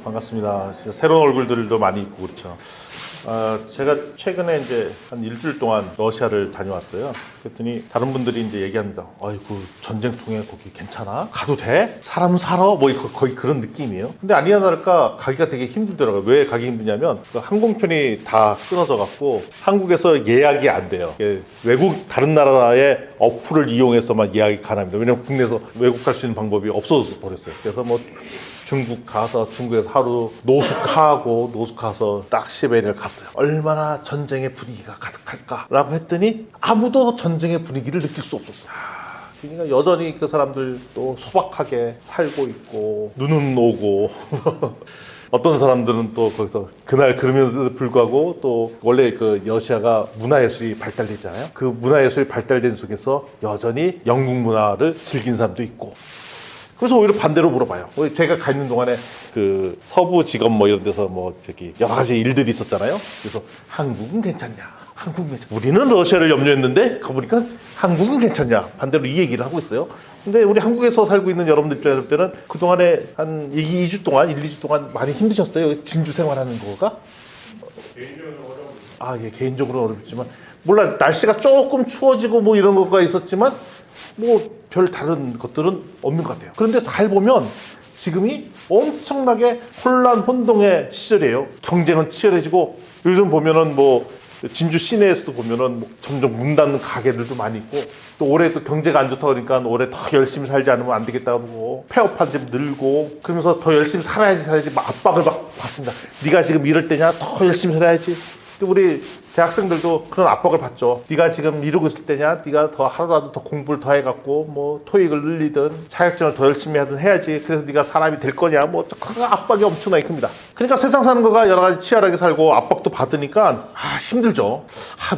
반갑습니다. 새로운 얼굴들도 많이 있고 그렇죠. 제가 최근에 이제 한 일주일 동안 러시아를 다녀왔어요. 그랬더니 다른 분들이 이제 얘기합니다. 아이고 전쟁통에 거기 괜찮아? 가도 돼? 사람 살아? 뭐 거의 그런 느낌이에요. 근데 아니나 다를까 가기가 되게 힘들더라고요. 왜 가기 힘드냐면 그 항공편이 다 끊어져 갖고 한국에서 예약이 안 돼요. 외국 다른 나라의 어플을 이용해서만 예약이 가능합니다. 왜냐면 국내에서 외국 갈 수 있는 방법이 없어져 버렸어요. 그래서 뭐 중국 가서 중국에서 하루 노숙하고 딱 시베리아를 갔어요. 얼마나 전쟁의 분위기가 가득할까라고 했더니 아무도 전쟁의 분위기를 느낄 수 없었어요. 그러니까 여전히 그 사람들 또 소박하게 살고 있고 눈은 오고 어떤 사람들은 또 거기서 그날 그러면서도 불구하고 또 원래 그 러시아가 문화예술이 발달됐잖아요. 그 문화예술이 발달된 속에서 여전히 영국 문화를 즐긴 사람도 있고. 그래서 오히려 반대로 물어봐요. 제가 가 있는 동안에 그 서부 직업 뭐 이런 데서 뭐 저기 여러 가지 일들이 있었잖아요. 그래서 한국은 괜찮냐? 한국은 괜찮냐? 우리는 러시아를 염려했는데 가보니까 한국은 괜찮냐? 반대로 이 얘기를 하고 있어요. 근데 우리 한국에서 살고 있는 여러분들 입장에서 볼 때는 그동안에 한 2주 동안, 2주 동안 많이 힘드셨어요? 진주 생활하는 거가? 개인적으로 어려운. 예, 개인적으로 어렵지만 몰라 날씨가 조금 추워지고 뭐 이런 것가 있었지만 뭐 별 다른 것들은 없는 것 같아요. 그런데 잘 보면 지금이 엄청나게 혼란 혼동의 시절이에요. 경쟁은 치열해지고 요즘 보면은 뭐 진주 시내에서도 보면은 뭐 점점 문 닫는 가게들도 많이 있고 또 올해 또 경제가 안 좋다 그러니까 올해 더 열심히 살지 않으면 안 되겠다고 하고 폐업한 집 늘고 그러면서 더 열심히 살아야지 막 압박을 받습니다. 네가 지금 이럴 때냐? 더 열심히 살아야지. 우리 대학생들도 그런 압박을 받죠. 네가 지금 이러고 있을 때냐? 네가 더 하루라도 더 공부를 더 해갖고 뭐 토익을 늘리든 자격증을 더 열심히 하든 해야지. 그래서 네가 사람이 될 거냐? 뭐 그 압박이 엄청나게 큽니다. 그러니까 세상 사는 거가 여러 가지 치열하게 살고 압박도 받으니까 힘들죠.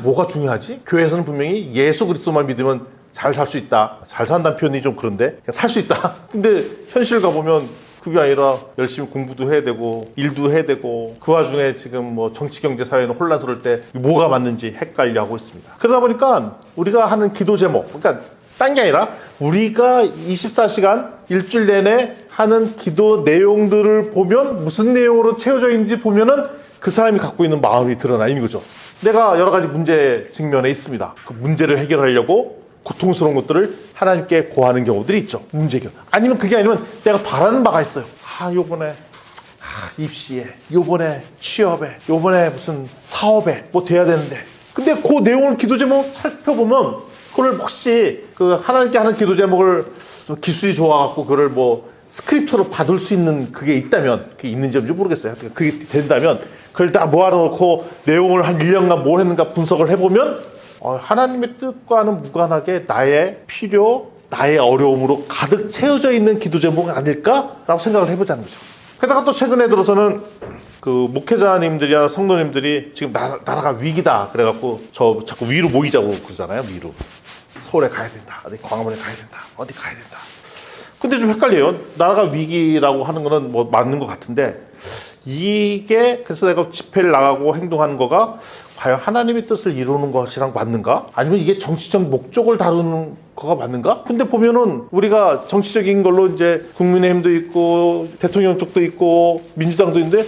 뭐가 중요하지? 교회에서는 분명히 예수 그리스도만 믿으면 잘 살 수 있다. 잘 산다는 표현이 좀 그런데 살 수 있다. 근데 현실 가보면 그게 아니라 열심히 공부도 해야 되고 일도 해야 되고 그 와중에 지금 뭐 정치 경제 사회는 혼란스러울 때 뭐가 맞는지 헷갈려 하고 있습니다. 그러다 보니까 우리가 하는 기도 제목 그러니까 딴 게 아니라 우리가 24시간 일주일 내내 하는 기도 내용들을 보면 무슨 내용으로 채워져 있는지 보면은 그 사람이 갖고 있는 마음이 드러나 있는 거죠. 내가 여러 가지 문제 직면에 있습니다. 그 문제를 해결하려고 고통스러운 것들을 하나님께 고하는 경우들이 있죠. 문제결. 아니면 그게 아니면 내가 바라는 바가 있어요. 요번에 입시에, 요번에 취업에, 요번에 무슨 사업에 뭐 돼야 되는데. 근데 그 내용을 기도 제목 살펴보면 그걸 혹시 그 하나님께 하는 기도 제목을 좀 기술이 좋아갖고 그걸 뭐 스크립트로 받을 수 있는 그게 있다면 그게 있는지 없는지 모르겠어요. 그게 된다면 그걸 다 모아놓고 내용을 한 1년간 뭘 했는가 분석을 해보면 하나님의 뜻과는 무관하게 나의 필요, 나의 어려움으로 가득 채워져 있는 기도 제목이 아닐까라고 생각을 해보자는 거죠. 게다가 또 최근에 들어서는 그 목회자님들이나 성도님들이 지금 나라가 위기다 그래갖고 저 자꾸 위로 모이자고 그러잖아요. 위로 서울에 가야 된다, 어디 광화문에 가야 된다, 어디 가야 된다. 근데 좀 헷갈려요. 나라가 위기라고 하는 거는 뭐 맞는 것 같은데 이게 그래서 내가 집회를 나가고 행동하는 거가 과연 하나님의 뜻을 이루는 것이랑 맞는가? 아니면 이게 정치적 목적을 다루는 거가 맞는가? 근데 보면은 우리가 정치적인 걸로 이제 국민의힘도 있고 대통령 쪽도 있고 민주당도 있는데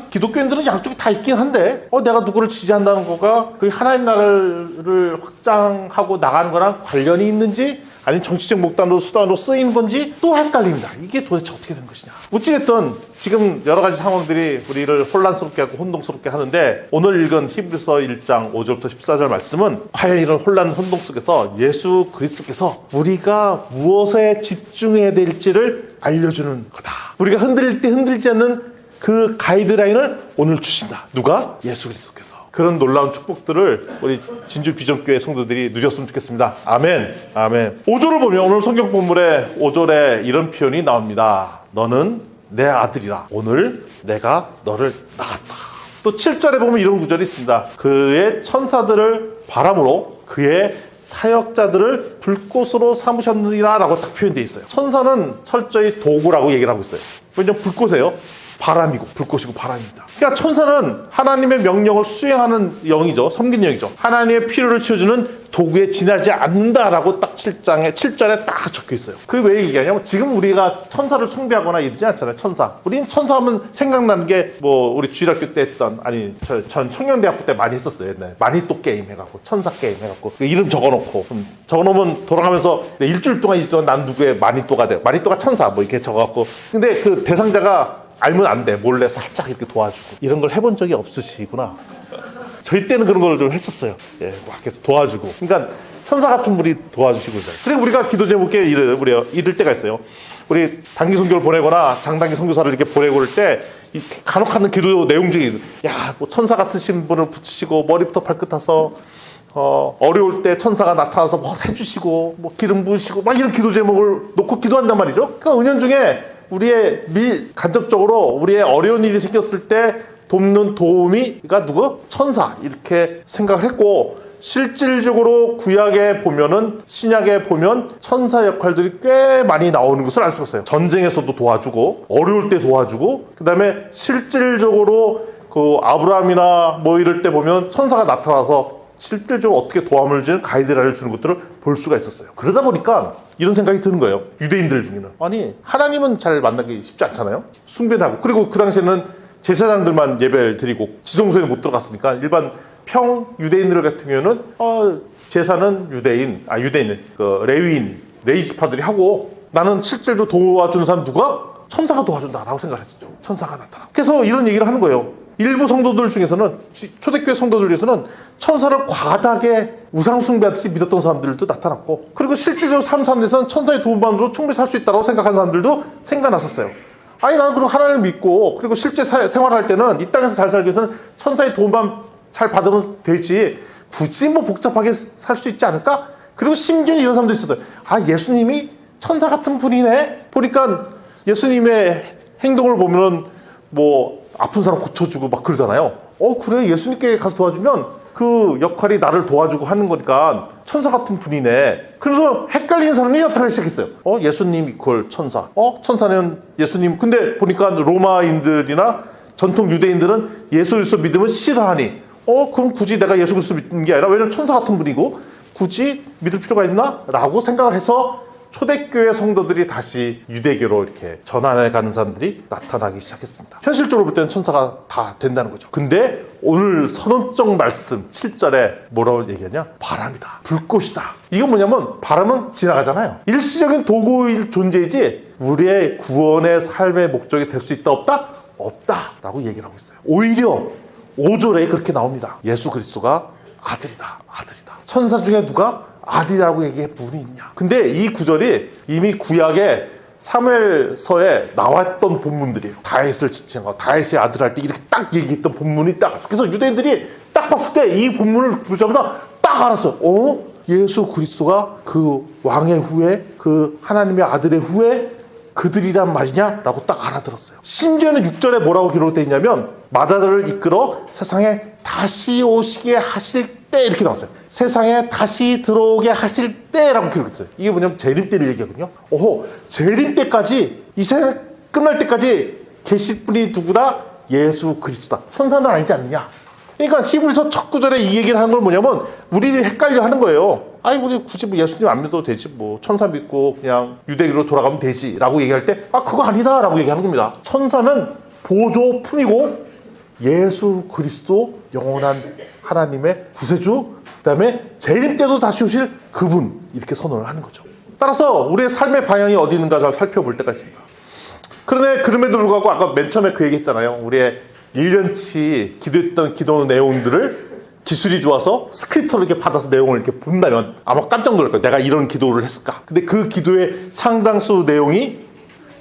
기독교인들은 양쪽이 다 있긴 한데 내가 누구를 지지한다는 거가 그 하나님 나라를 확장하고 나가는 거랑 관련이 있는지 아니면 정치적 목단으로 수단으로 쓰인 건지 또 헷갈립니다. 이게 도대체 어떻게 된 것이냐. 어찌됐든 지금 여러 가지 상황들이 우리를 혼란스럽게 하고 혼동스럽게 하는데 오늘 읽은 히브리서 1장 5절부터 14절 말씀은 과연 이런 혼란 혼동 속에서 예수 그리스도께서 우리가 무엇에 집중해야 될지를 알려주는 거다. 우리가 흔들릴 때 흔들리지 않는 그 가이드라인을 오늘 주신다. 누가? 예수 그리스도께서. 그런 놀라운 축복들을 우리 진주 비전교회 성도들이 누렸으면 좋겠습니다. 아멘. 아멘. 5절을 보면 오늘 성경 본문에 5절에 이런 표현이 나옵니다. 너는 내 아들이라. 오늘 내가 너를 낳았다. 또 7절에 보면 이런 구절이 있습니다. 그의 천사들을 바람으로 그의 사역자들을 불꽃으로 삼으셨느니라 라고 딱 표현되어 있어요. 천사는 철저히 도구라고 얘기를 하고 있어요. 왜냐면 불꽃이에요. 바람이고 불꽃이고 바람입니다. 그러니까 천사는 하나님의 명령을 수행하는 영이죠. 섬기는 영이죠. 하나님의 필요를 채워주는 도구에 지나지 않는다라고 딱 7절에 딱 적혀 있어요. 그게 왜 얘기하냐면 지금 우리가 천사를 숭배하거나 이러지 않잖아요. 천사. 우린 천사하면 생각나는 게 뭐 우리 주일학교 때 했던 전 청년대학교 때 많이 했었어요. 옛날에 마니또 게임 해갖고 천사 게임 해갖고 이름 적어놓고 적어놓으면 돌아가면서 일주일 동안 난 누구의 마니또가 돼. 마니또가 천사 뭐 이렇게 적어갖고 근데 그 대상자가 알면 안 돼. 몰래 살짝 이렇게 도와주고 이런 걸 해본 적이 없으시구나. 저희 때는 그런 걸 좀 했었어요. 예, 막 계속 도와주고. 그러니까 천사 같은 분이 도와주시고 있어요. 그리고 우리가 기도 제목에 이럴 때가 있어요. 우리 단기 선교를 보내거나 장단기 선교사를 이렇게 보내고 그럴 때 간혹 하는 기도 내용 중에 뭐 천사 같으신 분을 붙이시고 머리부터 발끝타서 어려울 때 천사가 나타나서 뭐 해주시고 뭐 기름 부으시고 막 이런 기도 제목을 놓고 기도한단 말이죠. 그러니까 은연중에 우리의 간접적으로 우리의 어려운 일이 생겼을 때 돕는 도우미가 누구? 천사 이렇게 생각을 했고 실질적으로 구약에 보면은 신약에 보면 천사 역할들이 꽤 많이 나오는 것을 알 수가 있어요. 전쟁에서도 도와주고 어려울 때 도와주고 그 다음에 실질적으로 그 아브라함이나 뭐 이럴 때 보면 천사가 나타나서 실질적으로 어떻게 도움을 주는 가이드라인을 주는 것들을 볼 수가 있었어요. 그러다 보니까 이런 생각이 드는 거예요. 유대인들 중에는 아니 하나님은 잘 만나기 쉽지 않잖아요. 숭배는 하고 그리고 그 당시에는 제사장들만 예배를 드리고 지성소에 못 들어갔으니까 일반 평 유대인들 같은 경우는 제사는 유대인 그 레위 지파들이 하고 나는 실제로 도와주는 사람 누가? 천사가 도와준다라고 생각을 했었죠. 천사가 나타나. 그래서 이런 얘기를 하는 거예요. 일부 성도들 중에서는 초대교회 성도들 중에서는 천사를 과다하게 우상 숭배하듯이 믿었던 사람들도 나타났고 그리고 실질적으로 삶 사는 데서는 천사의 도움만으로 충분히 살 수 있다고 생각하는 사람들도 생겨났었어요. 아니 나는 그럼 하나님을 믿고 그리고 실제 생활할 때는 이 땅에서 잘 살기 위해서는 천사의 도움만 잘 받으면 되지 굳이 뭐 복잡하게 살 수 있지 않을까? 그리고 심지어 이런 사람도 있었어요. 예수님이 천사 같은 분이네. 보니까 예수님의 행동을 보면 뭐 아픈 사람 고쳐주고 막 그러잖아요. 그래 예수님께 가서 도와주면 그 역할이 나를 도와주고 하는 거니까 천사 같은 분이네. 그래서 헷갈리는 사람이 나타나기 시작했어요. 예수님 이퀄 천사. 천사는 예수님. 근데 보니까 로마인들이나 전통 유대인들은 예수 그리스도 믿으면 싫어하니 그럼 굳이 내가 예수 그리스도 믿는 게 아니라 왜냐면 천사 같은 분이고 굳이 믿을 필요가 있나? 라고 생각을 해서 초대교회 성도들이 다시 유대교로 이렇게 전환해 가는 사람들이 나타나기 시작했습니다. 현실적으로 볼 때는 천사가 다 된다는 거죠. 근데 오늘 선언적 말씀 7절에 뭐라고 얘기하냐? 바람이다. 불꽃이다. 이건 뭐냐면 바람은 지나가잖아요. 일시적인 도구일 존재이지 우리의 구원의 삶의 목적이 될 수 있다 없다? 없다. 라고 얘기를 하고 있어요. 오히려 5절에 그렇게 나옵니다. 예수 그리스도가 아들이다. 천사 중에 누가 아들이라고 얘기해 분이 있냐. 근데 이 구절이 이미 구약의 사무엘서에 나왔던 본문들이에요. 다윗을 지칭하고 다윗의 아들 할 때 이렇게 딱 얘기했던 본문이 딱. 그래서 유대인들이 딱 봤을 때 이 본문을 보자마자 딱 알았어요. 예수 그리스도가 그 왕의 후에 그 하나님의 아들의 후에 그들이란 말이냐? 라고 딱 알아들었어요. 심지어는 6절에 뭐라고 기록되어 있냐면 마다들을 이끌어 세상에 다시 오시게 하실 때 이렇게 나왔어요. 세상에 다시 들어오게 하실 때라고 기록했어요. 이게 뭐냐면 재림 때를 얘기하거든요. 재림 때까지 이 세상 끝날 때까지 계실 분이 누구다? 예수 그리스도다. 천사는 아니지 않느냐. 그러니까 히브리서 첫 구절에 이 얘기를 하는 건 뭐냐면 우리를 헷갈려 하는 거예요. 우리 굳이 뭐 예수님 안 믿어도 되지 뭐 천사 믿고 그냥 유대교로 돌아가면 되지 라고 얘기할 때 그거 아니다 라고 얘기하는 겁니다. 천사는 보조품이고 예수 그리스도 영원한 하나님의 구세주 그 다음에 재림 때도 다시 오실 그분 이렇게 선언을 하는 거죠. 따라서 우리의 삶의 방향이 어디 있는가 잘 살펴볼 때가 있습니다. 그럼에도 불구하고 아까 맨 처음에 그 얘기 했잖아요. 우리의 1년치 기도했던 기도 내용들을 기술이 좋아서 스크립터를 이렇게 받아서 내용을 이렇게 본다면 아마 깜짝 놀랄 거예요. 내가 이런 기도를 했을까? 근데 그 기도의 상당수 내용이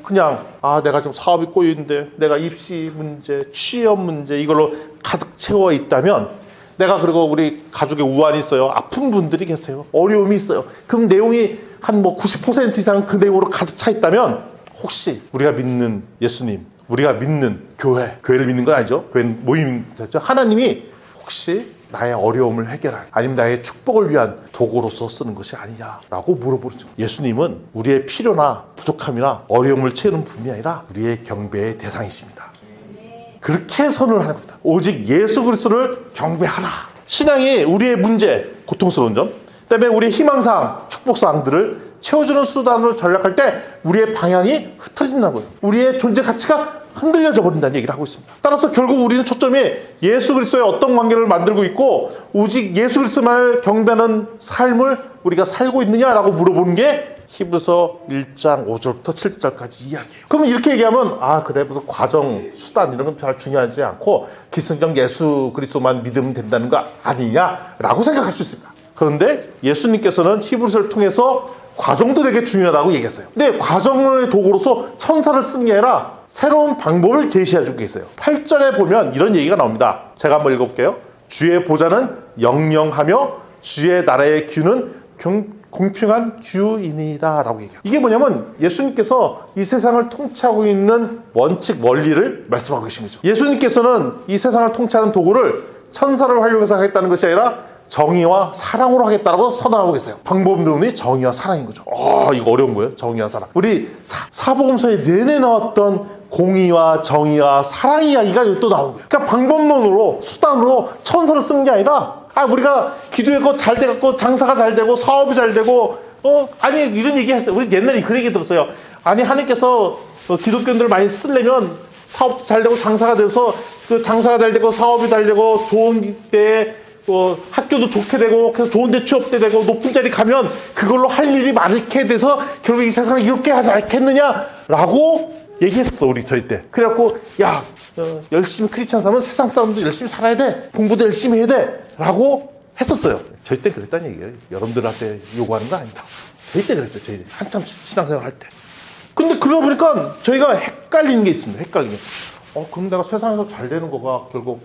그냥 내가 지금 사업이 꼬여있는데 내가 입시 문제, 취업 문제 이걸로 가득 채워 있다면 내가 그리고 우리 가족에 우환이 있어요. 아픈 분들이 계세요. 어려움이 있어요. 그럼 내용이 한 90% 이상 그 내용으로 가득 차 있다면 혹시 우리가 믿는 예수님, 우리가 믿는 교회를 믿는 건 아니죠. 교회는 모임 됐죠. 하나님이 혹시 나의 어려움을 해결할 아니면 나의 축복을 위한 도구로서 쓰는 것이 아니냐라고 물어보죠. 예수님은 우리의 필요나 부족함이나 어려움을 채우는 분이 아니라 우리의 경배의 대상이십니다. 그렇게 선언을 하는 겁니다. 오직 예수 그리스도를 경배하라. 신앙이 우리의 문제, 고통스러운 점, 그다음에 우리의 희망사항, 축복사항들을 채워주는 수단으로 전략할 때 우리의 방향이 흐트러진다는 거예요. 우리의 존재 가치가 흔들려져 버린다는 얘기를 하고 있습니다. 따라서 결국 우리는 초점이 예수 그리스도의 어떤 관계를 만들고 있고 오직 예수 그리스도만을 경배하는 삶을 우리가 살고 있느냐라고 물어보는 게 히브리서 1장 5절부터 7절까지 이야기예요. 그러면 이렇게 얘기하면 그래 무슨 과정, 수단 이런 건 별 중요하지 않고 기승전 예수 그리스도만 믿으면 된다는 거 아니냐라고 생각할 수 있습니다. 그런데 예수님께서는 히브리서를 통해서 과정도 되게 중요하다고 얘기했어요. 근데 과정의 도구로서 천사를 쓰는 게 아니라 새로운 방법을 제시해 주고 있어요. 8절에 보면 이런 얘기가 나옵니다. 제가 한번 읽어볼게요. 주의 보좌는 영영하며 주의 나라의 규는 공평한 규이니이다 라고 얘기해요. 이게 뭐냐면 예수님께서 이 세상을 통치하고 있는 원칙, 원리를 말씀하고 계신 거죠. 예수님께서는 이 세상을 통치하는 도구를 천사를 활용해서 하겠다는 것이 아니라 정의와 사랑으로 하겠다라고 선언하고 계세요. 방법론이 정의와 사랑인 거죠. 이거 어려운 거예요. 정의와 사랑. 우리 사복음서에 내내 나왔던 공의와 정의와 사랑 이야기가 여기 또 나온 거예요. 그러니까 방법론으로 수단으로 천사를 쓰는 게 아니라 우리가 기도했고 잘 돼갖고 장사가 잘 되고 사업이 잘 되고 아니 이런 얘기 했어요. 우리 옛날에 그런 얘기 들었어요. 아니 하나님께서 기독교인들을 많이 쓰려면 사업도 잘 되고 장사가 돼서 그 장사가 잘 되고 사업이 잘 되고 좋은 때에 학교도 좋게 되고 그래서 좋은 데 취업도 되고 높은 자리 가면 그걸로 할 일이 많게 돼서 결국 이 세상을 이렇게 하지 않겠느냐라고 얘기했어 우리 저희 때. 그래갖고 열심히 크리스찬 사람은 세상 사람도 열심히 살아야 돼, 공부도 열심히 해야 돼 라고 했었어요. 저희 때 그랬다는 얘기예요. 여러분들한테 요구하는 거 아니다. 저희 때 그랬어요. 저희 한참 신앙생활 할 때. 근데 그러다 보니까 저희가 헷갈리는 게 있습니다. 헷갈리는 게. 그럼 내가 세상에서 잘 되는 거가 결국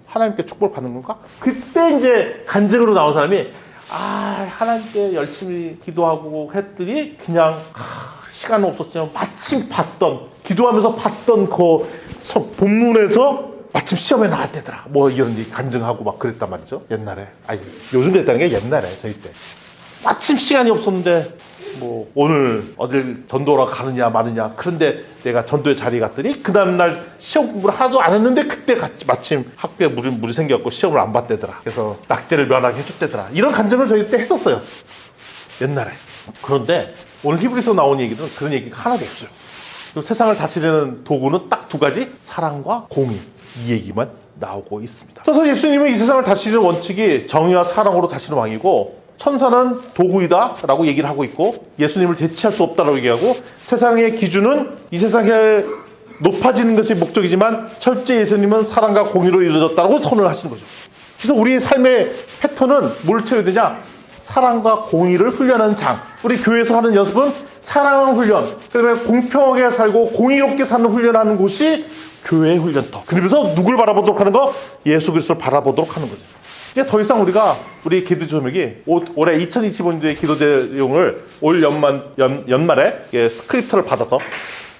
하나님께 축복을 받는 건가? 그때 이제 간증으로 나온 사람이 하나님께 열심히 기도하고 했더니 그냥 시간은 없었지만 마침 기도하면서 봤던 그 본문에서 마침 시험에 나왔대더라. 뭐 이런 얘기 간증하고 막 그랬단 말이죠. 옛날에. 요즘 그랬다는 게 옛날에 저희 때. 마침 시간이 없었는데 뭐 오늘 어딜 전도하러 가느냐 마느냐. 그런데 내가 전도에 자리에 갔더니 그 다음날 시험 공부를 하나도 안 했는데 그때 마침 학교에 물이 생겨갖고 시험을 안 봤대더라. 그래서 낙제를 면하게 해줬대더라. 이런 간증을 저희 때 했었어요. 옛날에. 그런데 오늘 히브리서 나온 얘기는 그런 얘기가 하나도 없어요. 그리고 세상을 다스리는 도구는 딱 두 가지, 사랑과 공의. 이 얘기만 나오고 있습니다. 그래서 예수님은 이 세상을 다스리는 원칙이 정의와 사랑으로 다스리는 왕이고 천사는 도구이다 라고 얘기를 하고 있고 예수님을 대체할 수 없다라고 얘기하고 세상의 기준은 이 세상에 높아지는 것이 목적이지만 철저히 예수님은 사랑과 공의로 이루어졌다고 선언을 하시는 거죠. 그래서 우리의 삶의 패턴은 뭘 채워야 되냐? 사랑과 공의를 훈련하는 장. 우리 교회에서 하는 연습은 사랑하는 훈련, 그다음에 공평하게 살고 공의롭게 사는 훈련하는 곳이 교회의 훈련터. 그러면서 누굴 바라보도록 하는 거? 예수 그리스도를 바라보도록 하는 거죠. 이제 더 이상 우리 기도 조명이 올해 2025년도의 기도 내용을 올 연말에 스크립트를 받아서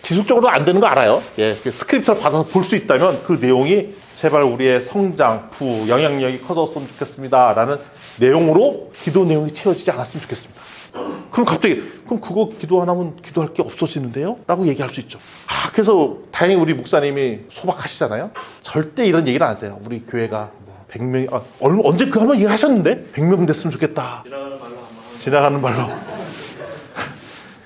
기술적으로 안 되는 거 알아요. 스크립트를 받아서 볼 수 있다면 그 내용이 제발 우리의 성장, 영향력이 커졌으면 좋겠습니다 라는 내용으로 기도 내용이 채워지지 않았으면 좋겠습니다. 그럼 갑자기 그럼 그거 기도 안 하면 기도할 게 없어지는데요? 라고 얘기할 수 있죠. 그래서 다행히 우리 목사님이 소박하시잖아요. 절대 이런 얘기를 안 하세요. 우리 교회가 100명이 언제 그 한번 얘기하셨는데 100명 됐으면 좋겠다. 지나가는 말로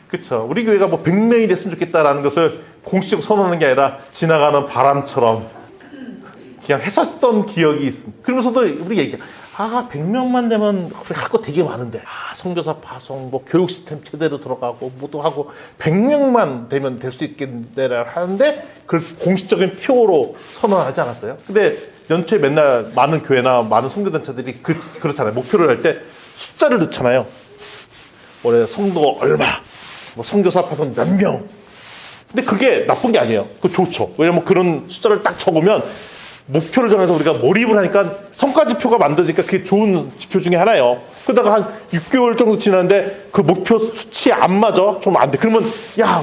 그렇죠. 우리 교회가 100명이 됐으면 좋겠다라는 것을 공식적으로 선언하는 게 아니라 지나가는 바람처럼 그냥 했었던 기억이 있습니다. 그러면서도 우리 얘기해요. 100명만 되면 우리 할 거 되게 많은데 선교사 파송, 교육 시스템 제대로 들어가고 뭐도 하고 100명만 되면 될 수 있겠는데 하는데 그걸 공식적인 표로 선언하지 않았어요. 근데 연초에 맨날 많은 교회나 많은 선교단체들이 그렇잖아요. 목표를 할 때 숫자를 넣잖아요. 올해 성도 얼마, 선교사 파송 몇 명. 근데 그게 나쁜 게 아니에요. 그거 좋죠. 왜냐면 그런 숫자를 딱 적으면 목표를 정해서 우리가 몰입을 하니까 성과지표가 만들어지니까 그게 좋은 지표 중에 하나예요. 그러다가 한 6개월 정도 지났는데 그 목표 수치에 안 맞아? 좀 안 돼. 그러면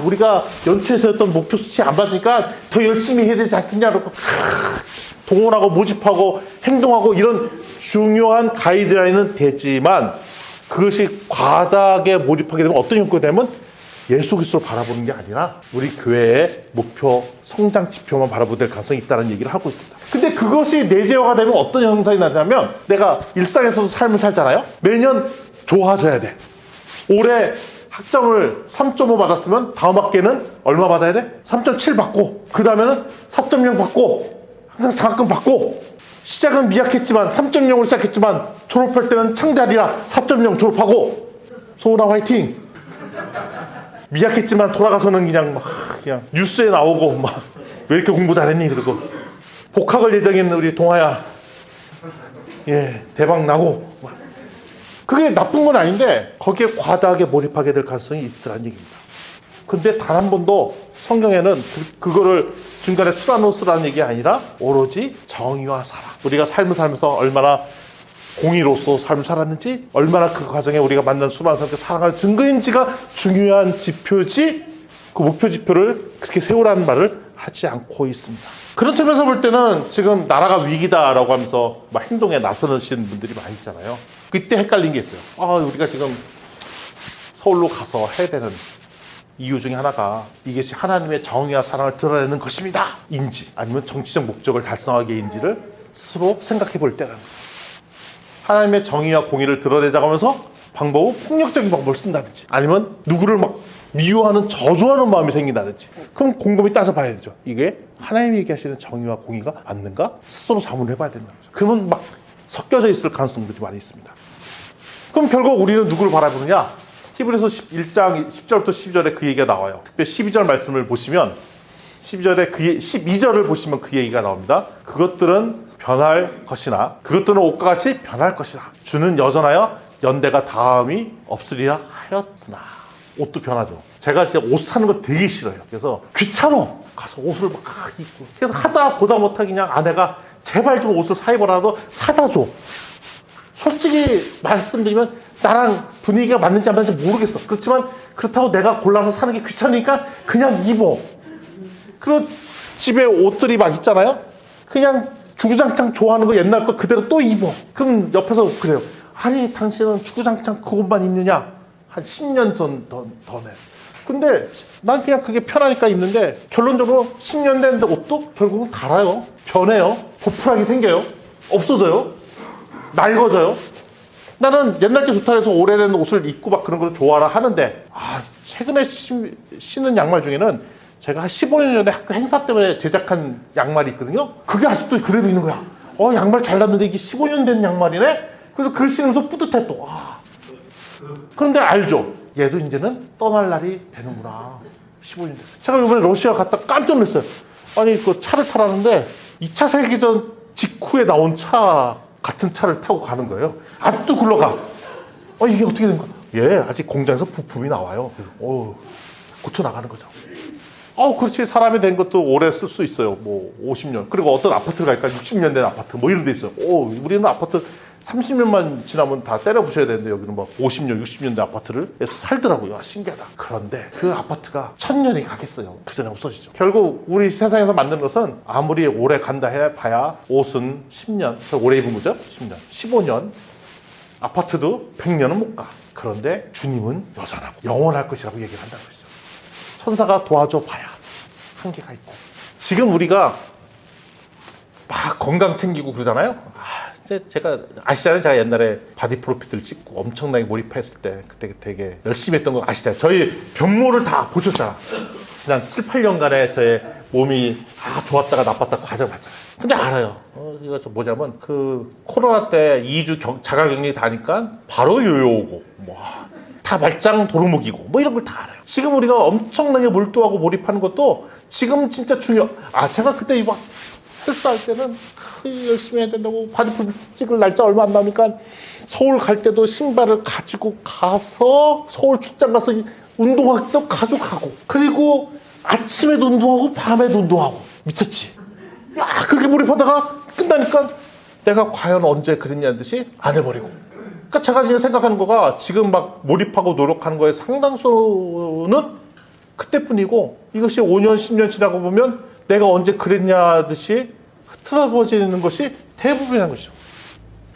우리가 연초에서 했던 목표 수치에 안 맞으니까 더 열심히 해야 되지 않겠냐고 동원하고 모집하고 행동하고 이런 중요한 가이드라인은 되지만 그것이 과다하게 몰입하게 되면 어떤 효과가 되면 예수 그리스도를 바라보는 게 아니라 우리 교회의 목표, 성장 지표만 바라보게 될 가능성이 있다는 얘기를 하고 있습니다. 근데 그것이 내재화가 되면 어떤 현상이 나냐면 내가 일상에서도 삶을 살잖아요. 매년 좋아져야 돼. 올해 학점을 3.5 받았으면 다음 학기에는 얼마 받아야 돼? 3.7 받고 그 다음에는 4.0 받고 항상 장학금 받고 시작은 미약했지만 3.0으로 시작했지만 졸업할 때는 창자리라 4.0 졸업하고 소은아 화이팅! 미약했지만 돌아가서는 그냥 뉴스에 나오고 막 왜 이렇게 공부 잘했니? 그러고 복학을 예정인 우리 동아야 대박 나고 그게 나쁜 건 아닌데 거기에 과다하게 몰입하게 될 가능성이 있더라는 얘기입니다. 근데 단 한 번도 성경에는 그거를 중간에 수단으로 쓰라는 얘기 아니라 오로지 정의와 사랑, 우리가 삶을 살면서 얼마나 공의로서 삶을 살았는지, 얼마나 그 과정에 우리가 만난 수많은 사람들 사랑할 증거인지가 중요한 지표지, 그 목표 지표를 그렇게 세우라는 말을 하지 않고 있습니다. 그런 측면에서 볼 때는 지금 나라가 위기다라고 하면서 막 행동에 나서시는 분들이 많이 있잖아요. 그때 헷갈린 게 있어요. 우리가 지금 서울로 가서 해야 되는 이유 중에 하나가 이것이 하나님의 정의와 사랑을 드러내는 것입니다. 인지 아니면 정치적 목적을 달성하기인지를 스스로 생각해 볼 때라는 거예요. 하나님의 정의와 공의를 드러내자고 하면서 방법은 폭력적인 방법을 쓴다든지 아니면 누구를 막 미워하는 저주하는 마음이 생긴다든지 그럼 곰곰이 따져봐야 되죠. 이게 하나님이 얘기하시는 정의와 공의가 맞는가? 스스로 자문을 해봐야 된다는 거죠. 그러면 막 섞여져 있을 가능성들이 많이 있습니다. 그럼 결국 우리는 누구를 바라보느냐? 히브리서 1장 10절부터 12절에 그 얘기가 나와요. 특별히 12절 말씀을 보시면 12절을 보시면 그 얘기가 나옵니다. 그것들은 변할 것이나 그것들은 옷과 같이 변할 것이나 주는 여전하여 연대가 다함이 없으리라 하였으나. 옷도 변하죠. 제가 진짜 옷 사는 거 되게 싫어요. 그래서 귀찮아. 가서 옷을 막 입고. 그래서 하다 보다 못하게 그냥 아내가 제발 좀 옷을 사 입어라도 사다 줘. 솔직히 말씀드리면 나랑 분위기가 맞는지 안 맞는지 모르겠어. 그렇지만 그렇다고 내가 골라서 사는 게 귀찮으니까 그냥 입어. 그리고 집에 옷들이 막 있잖아요. 그냥 주구장창 좋아하는 거 옛날 거 그대로 또 입어. 그럼 옆에서 그래요. 아니 당신은 주구장창 그것만 입느냐? 한 10년 전에. 근데 난 그냥 그게 편하니까 입는데 결론적으로 10년 된 옷도 결국은 갈아요. 변해요. 보풀하게 생겨요. 없어져요. 낡아져요. 나는 옛날 게 좋다 해서 오래된 옷을 입고 막 그런 걸 좋아라 하는데 최근에 신은 양말 중에는 제가 한 15년 전에 학교 행사 때문에 제작한 양말이 있거든요. 그게 아직도 그대로 있는 거야. 양말 잘 났는데 이게 15년 된 양말이네? 그래서 그걸 신으면서 뿌듯해 또. 그런데 알죠? 얘도 이제는 떠날 날이 되는구나. 15년 됐어요. 제가 이번에 러시아 갔다 깜짝 놀랐어요. 아니 그 차를 타라는데 2차 세계전 직후에 나온 차 같은 차를 타고 가는 거예요. 아직도 굴러가. 이게 어떻게 된 거야? 아직 공장에서 부품이 나와요. 그래서 고쳐 나가는 거죠. 그렇지. 사람이 된 것도 오래 쓸 수 있어요. 뭐 50년. 그리고 어떤 아파트를 갈까 60년 된 아파트 뭐 이런 데 있어요. 우리는 아파트 30년만 지나면 다 때려 부셔야 되는데 여기는 막 50년, 60년 된 아파트를 살더라고요. 신기하다. 그런데 그 아파트가 1000년이 가겠어요. 그 전에 없어지죠. 결국 우리 세상에서 만드는 것은 아무리 오래 간다 해봐야 옷은 10년, 오래 입은 거죠? 10년, 15년, 아파트도 100년은 못 가. 그런데 주님은 여전하고 영원할 것이라고 얘기를 한다는 것이죠. 천사가 도와줘 봐야 한계가 있고. 지금 우리가 막 건강 챙기고 그러잖아요. 제가 아시잖아요. 제가 옛날에 바디 프로필을 찍고 엄청나게 몰입했을 때 그때 되게 열심히 했던 거 아시잖아요. 저희 변모를 다 보셨잖아. 지난 7, 8년간의 저의 몸이 좋았다가 나빴다 과정을 봤잖아요. 근데 알아요. 이거 뭐냐면 그 코로나 때 2주 자가격리 다니까 바로 요요 오고 다 말짱 도루묵이고 뭐 이런 걸 다 알아요. 지금 우리가 엄청나게 몰두하고 몰입하는 것도 지금 진짜 제가 그때 막 헬스할 때는 열심히 해야 된다고 바디프로필 찍을 날짜 얼마 안 남으니까 서울 갈 때도 신발을 가지고 가서 서울 축장 가서 운동할 때도 가져가고 그리고 아침에도 운동하고 밤에도 운동하고 미쳤지. 그렇게 몰입하다가 끝나니까 내가 과연 언제 그랬냐는 듯이 안 해버리고. 그러니까 제가 지금 생각하는 거가 지금 막 몰입하고 노력하는 거의 상당수는 그때뿐이고 이것이 5년 10년 지나고 보면 내가 언제 그랬냐 듯이 흐트러지는 것이 대부분이라는 것이죠.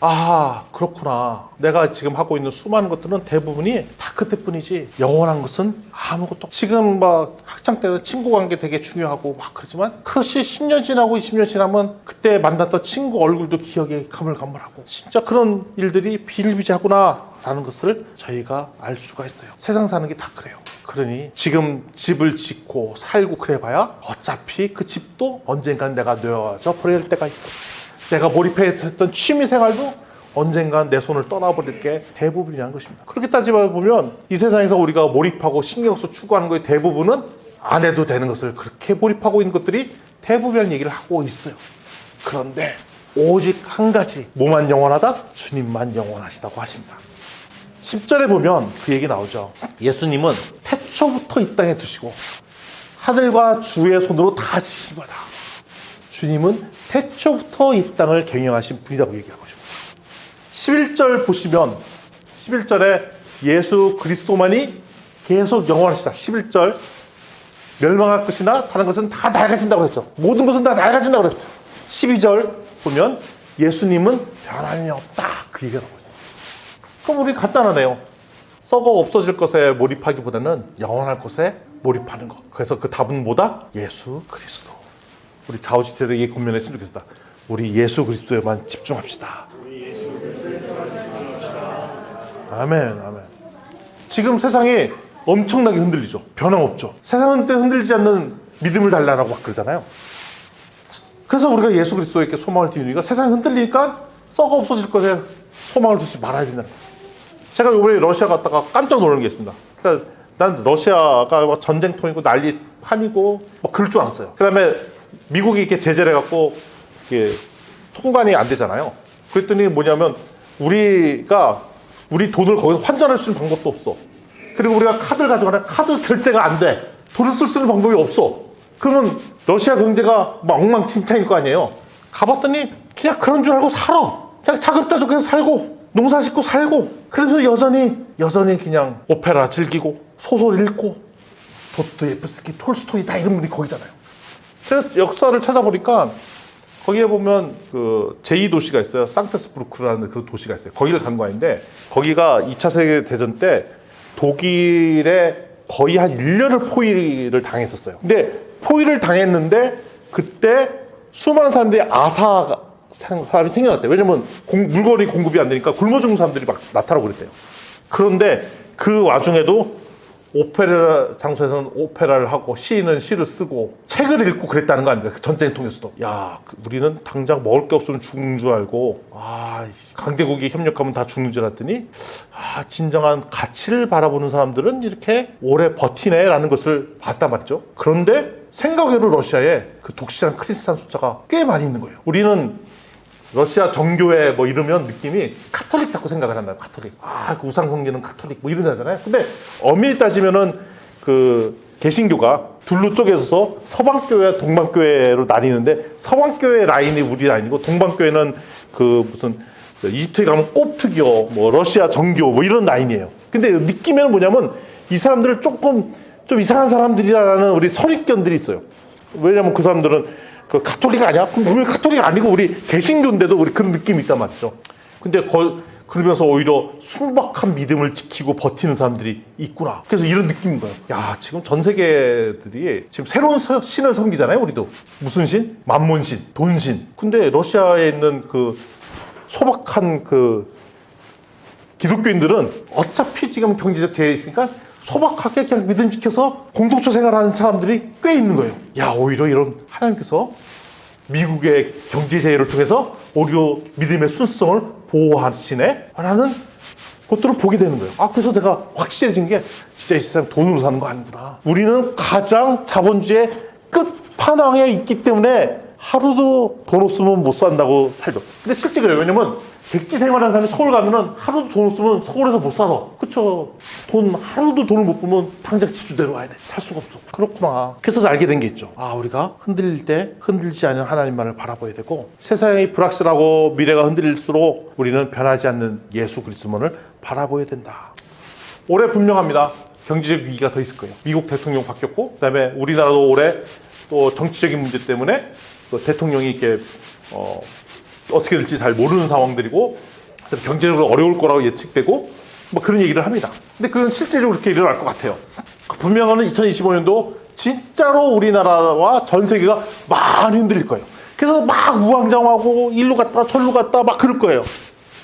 아, 그렇구나. 내가 지금 하고 있는 수많은 것들은 대부분이 다 그때뿐이지 영원한 것은 아무것도 없고. 지금 막 학창 때는 친구 관계 되게 중요하고 막 그러지만 그것이 10년 지나고 20년 지나면 그때 만났던 친구 얼굴도 기억에 가물가물하고 진짜 그런 일들이 비일비재하구나 라는 것을 저희가 알 수가 있어요. 세상 사는 게 다 그래요. 그러니 지금 집을 짓고 살고 그래봐야 어차피 그 집도 언젠간 내가 놓여져 버릴 때가 있고, 내가 몰입했던 취미생활도 언젠간 내 손을 떠나버릴 게 대부분이라는 것입니다. 그렇게 따지보면 이 세상에서 우리가 몰입하고 신경 써 추구하는 것의 대부분은 안 해도 되는 것을 그렇게 몰입하고 있는 것들이 대부분이라는 얘기를 하고 있어요. 그런데 오직 한 가지, 뭐만 영원하다? 주님만 영원하시다고 하십니다. 10절에 보면 그 얘기 나오죠. 예수님은 태초부터 이 땅에 두시고 하늘과 주의 손으로 다 지으신 거다. 주님은 태초부터 이 땅을 경영하신 분이라고 얘기하고 있습니다. 11절 보시면 11절에 예수 그리스도만이 계속 영원하시다. 11절 멸망할 것이나 다른 것은 다 낡아진다고 했죠. 모든 것은 다 낡아진다고 그랬어요. 12절 보면 예수님은 변함이 없다. 그 얘기라고 해요. 그럼 우리 간단하네요. 썩어 없어질 것에 몰입하기보다는 영원할 것에 몰입하는 것. 그래서 그 답은 뭐다? 예수 그리스도. 우리 좌우지대로 이 권면했으면 좋겠다. 우리 예수 그리스도에만 집중합시다. 아멘, 아멘. 지금 세상이 엄청나게 흔들리죠. 변함없죠. 세상은 흔들리지 않는 믿음을 달라라고 막 그러잖아요. 그래서 우리가 예수 그리스도에 이렇게 소망을 띄우는 이유가 세상이 흔들리니까 썩어 없어질 것에 소망을 두지 말아야 된다는 거예요. 제가 이번에 러시아 갔다가 깜짝 놀란 게 있습니다. 그러니까 난 러시아가 뭐 전쟁통이고 난리 판이고 뭐 그럴 줄 알았어요. 그 다음에 미국이 이렇게 제재를 해갖고 이게 통관이 안 되잖아요. 그랬더니 뭐냐면 우리가 우리 돈을 거기서 환전할 수 있는 방법도 없어. 그리고 우리가 카드를 가져가면 카드 결제가 안 돼. 돈을 쓸 수 있는 방법이 없어. 그러면 러시아 경제가 막 엉망진창일 거 아니에요. 가봤더니 그냥 그런 줄 알고 살아. 그냥 자급자족해서 살고 농사 짓고 살고, 그래서 여전히 그냥 오페라 즐기고 소설 읽고 도스토옙스키, 톨스토이 다 이런 분이 거기잖아요. 제가 역사를 찾아보니까 거기에 보면 그 제2도시가 있어요. 상트스부르크라는 그 도시가 있어요. 거기를 간 거인데 거기가 2차 세계대전 때 독일에 거의 한 1년을 포위를 당했었어요. 근데 포위를 당했는데 그때 수많은 사람들이 사람이 생겨났대요. 왜냐면 물건이 공급이 안 되니까 굶어 죽는 사람들이 막 나타나고 그랬대요. 그런데 그 와중에도 오페라 장소에서는 오페라를 하고 시인은 시를 쓰고 책을 읽고 그랬다는 거 아닙니까? 그 전쟁을 통해서도. 야, 우리는 당장 먹을 게 없으면 죽는 줄 알고, 강대국이 협력하면 다 죽는 줄 알았더니, 진정한 가치를 바라보는 사람들은 이렇게 오래 버티네라는 것을 봤단 말이죠. 그런데 생각외로 러시아에 그 독실한 크리스찬 숫자가 꽤 많이 있는 거예요. 우리는 러시아 정교회 뭐 이러면 느낌이 카톨릭 자꾸 생각을 한다. 카톨릭. 그 우상 성기는 카톨릭 뭐 이러잖아요. 근데 엄밀히 따지면은 그 개신교가 둘로 쪼개서 서방교회, 동방교회로 나뉘는데 서방교회 라인이 우리 라인이고 동방교회는 그 무슨 이집트에 가면 콥트교, 뭐 러시아 정교 뭐 이런 라인이에요. 근데 느끼면 뭐냐면 이 사람들을 조금 좀 이상한 사람들이라는 우리 선입견들이 있어요. 왜냐면 그 사람들은 그 가톨릭 아니야? 그럼 우리 가톨릭 아니고 우리 개신교인데도 우리 그런 느낌이 있단 말이죠. 근데 그러면서 오히려 순박한 믿음을 지키고 버티는 사람들이 있구나. 그래서 이런 느낌인 거예요. 야, 지금 전 세계들이 지금 새로운 신을 섬기잖아요, 우리도. 무슨 신? 만몬신, 돈신. 근데 러시아에 있는 그 소박한 그 기독교인들은 어차피 지금 경제적 제약이 있으니까 소박하게 그냥 믿음 지켜서 공동체 생활하는 사람들이 꽤 있는 거예요. 야, 오히려 이런 하나님께서 미국의 경제 제의를 통해서 오히려 믿음의 순수성을 보호하시네 라는 것들을 보게 되는 거예요. 그래서 내가 확실해진 게 진짜 이 세상 돈으로 사는 거 아니구나. 우리는 가장 자본주의 끝판왕에 있기 때문에 하루도 돈 없으면 못 산다고 살죠. 근데 실제 그래요. 왜냐면 백지 생활하는 사람이 서울 가면은 하루도 돈 없으면 서울에서 못 살아. 그쵸? 하루도 돈을 못 벌면 당장 지주대로 와야 돼. 살 수가 없어. 그렇구나. 그래서 알게 된 게 있죠. 우리가 흔들릴 때 흔들리지 않는 하나님만을 바라봐야 되고, 세상이 불확실하고 미래가 흔들릴수록 우리는 변하지 않는 예수 그리스도만을 바라봐야 된다. 올해 분명합니다. 경제적 위기가 더 있을 거예요. 미국 대통령 바뀌었고, 그 다음에 우리나라도 올해 또 정치적인 문제 때문에 또 대통령이 이렇게 어떻게 될지 잘 모르는 상황들이고, 경제적으로 어려울 거라고 예측되고 뭐 그런 얘기를 합니다. 근데 그건 실제적으로 그렇게 일어날 것 같아요. 분명한 2025년도 진짜로 우리나라와 전 세계가 많이 흔들릴 거예요. 그래서 막 우왕좌왕하고 일로 갔다 절로 갔다 막 그럴 거예요.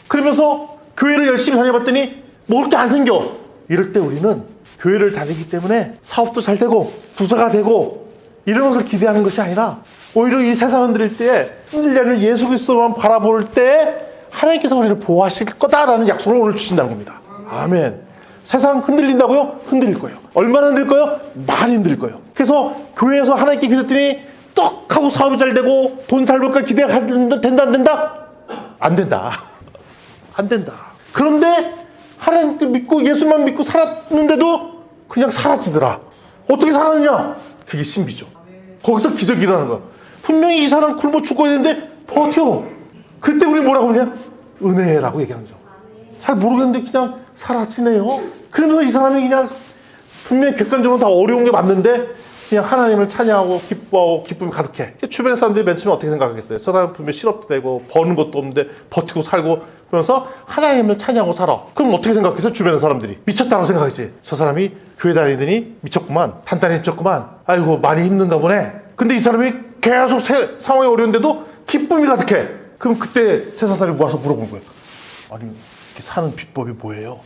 그러면서 교회를 열심히 다녀봤더니 먹을 게 안 생겨. 이럴 때 우리는 교회를 다니기 때문에 사업도 잘 되고 부자가 되고 이런 것을 기대하는 것이 아니라 오히려 이 세상 흔들릴 때 흔들려는 예수 그리스도만 바라볼 때 하나님께서 우리를 보호하실 거다라는 약속을 오늘 주신다는 겁니다. 아멘. 세상 흔들린다고요? 흔들릴 거예요. 얼마나 흔들릴 거예요? 많이 흔들릴 거예요. 그래서 교회에서 하나님께 기도했더니 떡 하고 사업이 잘 되고 돈 잘 벌까 기대가 된다 안 된다? 안 된다. 안 된다. 그런데 하나님께 믿고 예수만 믿고 살았는데도 그냥 사라지더라. 어떻게 살았느냐? 그게 신비죠. 거기서 기적이 일어나는 거야. 분명히 이 사람 굶어 죽어야 되는데 버텨. 그때 우리 뭐라고 그러냐? 은혜라고 얘기하는 거죠. 잘 모르겠는데 그냥 사라지네요. 그러면서 이 사람이 그냥 분명히 객관적으로 다 어려운 게 맞는데 그냥 하나님을 찬양하고 기뻐하고 기쁨이 가득해. 주변의 사람들이 맨 처음에 어떻게 생각하겠어요? 저 사람 분명히 실업도 되고 버는 것도 없는데 버티고 살고 그러면서 하나님을 찬양하고 살아. 그럼 어떻게 생각했어요? 주변의 사람들이 미쳤다고 생각하지. 저 사람이 교회 다니더니 미쳤구만. 단단히 미쳤구만. 아이고 많이 힘든가 보네. 근데 이 사람이 계속 상황이 어려운데도 기쁨이 가득해. 그럼 그때 세상 사람이 모아서 물어본 거예요. 아니 이렇게 사는 비법이 뭐예요?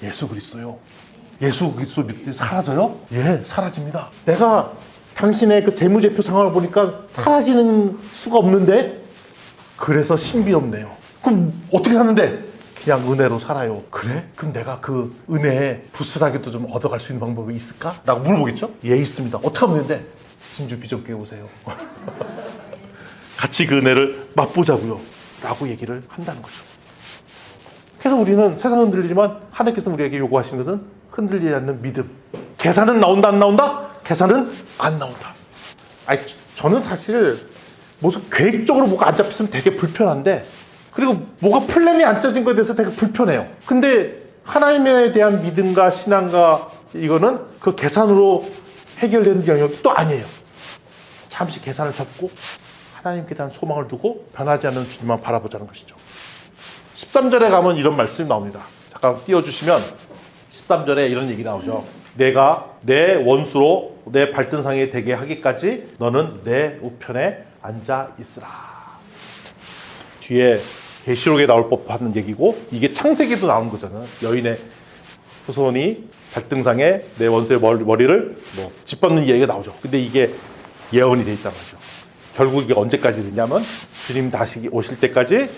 예수 그리스도요. 예수 그리스도 믿을 때 사라져요? 예, 사라집니다. 내가 당신의 그 재무제표 상황을 보니까 사라지는 수가 없는데 그래서 신비롭네요. 그럼 어떻게 사는데? 그냥 은혜로 살아요. 그래? 그럼 내가 그 은혜에 부스라기도 좀 얻어갈 수 있는 방법이 있을까? 라고 물어보겠죠? 예, 있습니다. 어떻게 하면 되는데? 진주 비전교회 오세요. 같이 그 은혜를 맛보자고요. 라고 얘기를 한다는 거죠. 그래서 우리는 세상은 흔들리지만 하나님께서 우리에게 요구하시는 것은 흔들리지 않는 믿음. 계산은 나온다 안 나온다? 계산은 안 나온다. 아니, 저는 사실 무슨 계획적으로 뭐가 안 잡혔으면 되게 불편한데 그리고 뭐가 플랜이 안 짜진 거에 대해서 되게 불편해요. 근데 하나님에 대한 믿음과 신앙과 이거는 그 계산으로 해결되는 영역이 또 아니에요. 잠시 계산을 접고 하나님께 대한 소망을 두고 변하지 않는 주님만 바라보자는 것이죠. 13절에 가면 이런 말씀이 나옵니다. 잠깐 띄워주시면 13절에 이런 얘기 나오죠. 내가 내 원수로 내 발등상에 되게 하기까지 너는 내 우편에 앉아 있으라. 뒤에 계시록에 나올 법한 얘기고 이게 창세기도 나온 거잖아요. 여인의 후손이 발등상에 내 원수의 머리를 짓밟는 얘기가 나오죠. 근데 이게 예언이 돼 있단 말이죠. 결국 이게 언제까지 되냐면 주님 다시 오실 때까지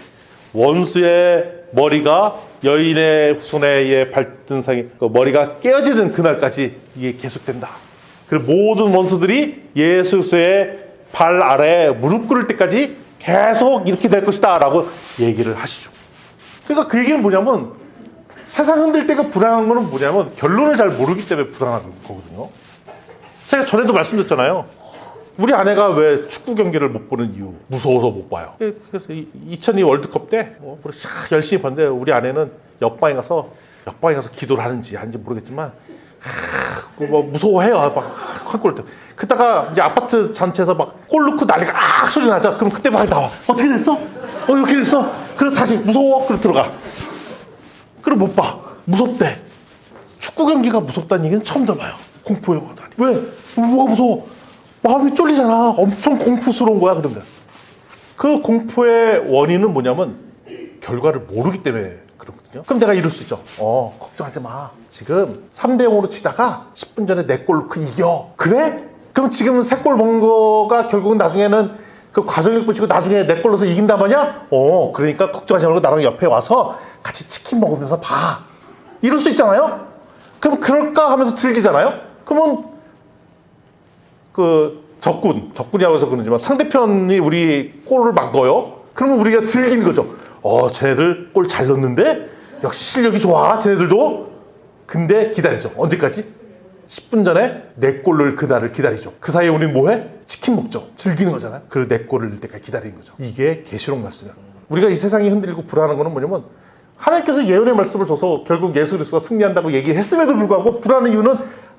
원수의 머리가 여인의 후손의 발등상에 머리가 깨어지는 그날까지 이게 계속된다. 그리고 모든 원수들이 예수의 발 아래에 무릎 꿇을 때까지 계속 이렇게 될 것이다 라고 얘기를 하시죠. 그러니까 그 얘기는 뭐냐면 세상 흔들 때가 불안한 거는 뭐냐면 결론을 잘 모르기 때문에 불안한 거거든요. 제가 전에도 말씀드렸잖아요. 우리 아내가 왜 축구 경기를 못 보는 이유 무서워서 못 봐요. 그래서 2002 월드컵 때 열심히 봤는데 우리 아내는 옆방에 가서 기도를 하는지 아닌지 모르겠지만 무서워해요. 한골 때. 그다가 이제 아파트 잔치에서 막 골 넣고 난리가 소리 나죠. 그럼 그때 막 나와. 어떻게 됐어? 이렇게 됐어? 그래 다시 무서워. 그래 들어가. 그럼 못 봐. 무섭대. 축구 경기가 무섭다는 얘기는 처음 들어봐요. 공포 영화다. 왜? 뭐가 무서워? 마음이 쫄리잖아. 엄청 공포스러운 거야. 그러면 그 공포의 원인은 뭐냐면 결과를 모르기 때문에 그렇거든요. 그럼 내가 이럴 수 있죠. 걱정하지 마. 지금 3대0으로 치다가 10분 전에 내 골 넣고 이겨. 그래? 그럼 지금 3골 먹은 거가 결국은 나중에는 그 과정을 붙이고 나중에 내 골 넣어서 이긴단 말이야? 그러니까 걱정하지 말고 나랑 옆에 와서 같이 치킨 먹으면서 봐. 이럴 수 있잖아요. 그럼 그럴까 하면서 즐기잖아요. 그러면 그 적군이라고 해서 그러지만 상대편이 우리 골을 막 넣어요. 그러면 우리가 즐기는 거죠. 쟤네들 골 잘 넣는데 역시 실력이 좋아 쟤네들도. 근데 기다리죠. 언제까지? 10분 전에 내 골을 그날을 기다리죠. 그 사이에 우리는 뭐해? 치킨 먹죠. 즐기는 거잖아요. 그 내 골을 넣을 때까지 기다리는 거죠. 이게 계시록 말씀이에요. 우리가 이 세상이 흔들리고 불안한 거는 뭐냐면 하나님께서 예언의 말씀을 줘서 결국 예수 그리스도가 승리한다고 얘기했음에도 불구하고 불안한 이유는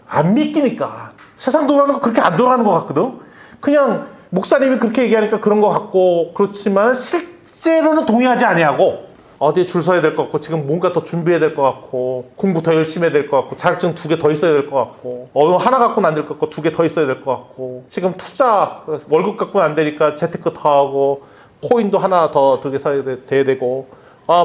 안 믿기니까. 세상 돌아가는 거 그렇게 안 돌아가는 것 같거든. 그냥 목사님이 그렇게 얘기하니까 그런 것 같고 그렇지만 실제로는 동의하지 아니하고 어디에 줄 서야 될 것 같고, 지금 뭔가 더 준비해야 될 것 같고, 공부 더 열심히 해야 될 것 같고, 자격증 2개 더 있어야 될 것 같고, 하나 갖고는 안 될 것 같고 2개 더 있어야 될 것 같고, 지금 투자 월급 갖고는 안 되니까 재테크 더 하고, 코인도 하나 더 2개 사야 돼야 되고,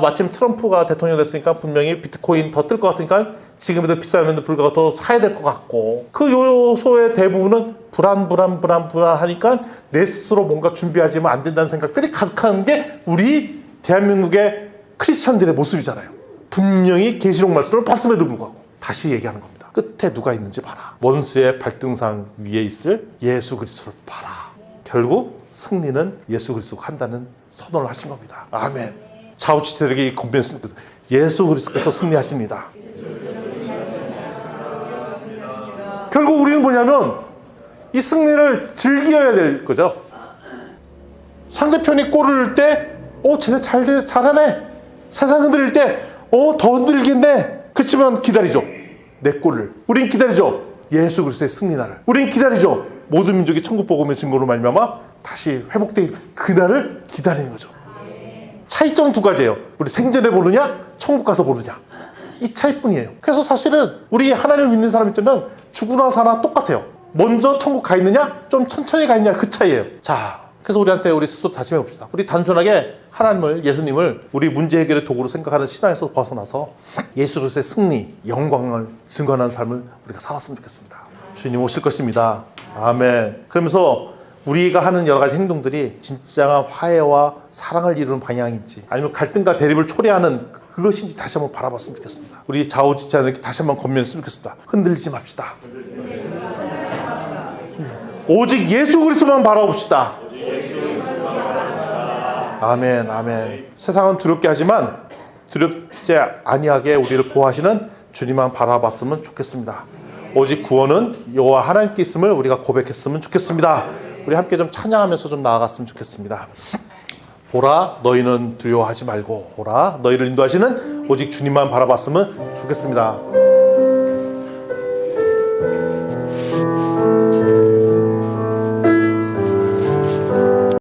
마침 트럼프가 대통령 됐으니까 분명히 비트코인 더 뜰 것 같으니까 지금에도 비싸면 불구하고 더 사야 될 것 같고, 그 요소의 대부분은 불안하니까 내 스스로 뭔가 준비하지만 안 된다는 생각들이 가득한 게 우리 대한민국의 크리스찬들의 모습이잖아요. 분명히 계시록 말씀을 봤음에도 불구하고 다시 얘기하는 겁니다. 끝에 누가 있는지 봐라. 원수의 발등상 위에 있을 예수 그리스도를 봐라. 결국 승리는 예수 그리스도가 한다는 선언을 하신 겁니다. 아멘. 좌우지체들에게 이 건변했습니다. 예수 그리스도께서 승리하십니다. 결국 우리는 뭐냐면 이 승리를 즐겨야 될 거죠. 상대편이 골을 넣을 때 쟤네 잘하네. 세상 흔들릴 때 더 흔들리겠네. 그렇지만 기다리죠. 내 골을. 우린 기다리죠. 예수 그리스도의 승리날을. 우린 기다리죠. 모든 민족이 천국 복음의 증거로 말미암아 다시 회복된 그날을 기다리는 거죠. 차이점 2가지예요. 우리 생전에 보느냐, 천국 가서 보느냐. 이 차이뿐이에요. 그래서 사실은 우리 하나님을 믿는 사람들은 죽으나 사나 똑같아요. 먼저 천국 가 있느냐, 좀 천천히 가 있느냐, 그 차이예요. 자, 그래서 우리 스스로 다짐해 봅시다. 우리 단순하게 하나님을, 예수님을 우리 문제 해결의 도구로 생각하는 신앙에서 벗어나서 예수 그리스도의 승리, 영광을 증거하는 삶을 우리가 살았으면 좋겠습니다. 주님 오실 것입니다. 아멘. 그러면서 우리가 하는 여러 가지 행동들이 진정한 화해와 사랑을 이루는 방향인지, 아니면 갈등과 대립을 초래하는 그것인지 다시 한번 바라봤으면 좋겠습니다. 우리 좌우지체들에게 다시 한번 권면했으면 좋겠습니다. 흔들리지 맙시다. 오직 예수 그리스도만 바라봅시다. 아멘, 아멘. 세상은 두렵게 하지만 두렵지 아니하게 우리를 보호하시는 주님만 바라봤으면 좋겠습니다. 오직 구원은 여호와 하나님께 있음을 우리가 고백했으면 좋겠습니다. 우리 함께 좀 찬양하면서 좀 나아갔으면 좋겠습니다. 보라, 너희는 두려워하지 말고, 보라, 너희를 인도하시는 오직 주님만 바라봤으면 좋겠습니다.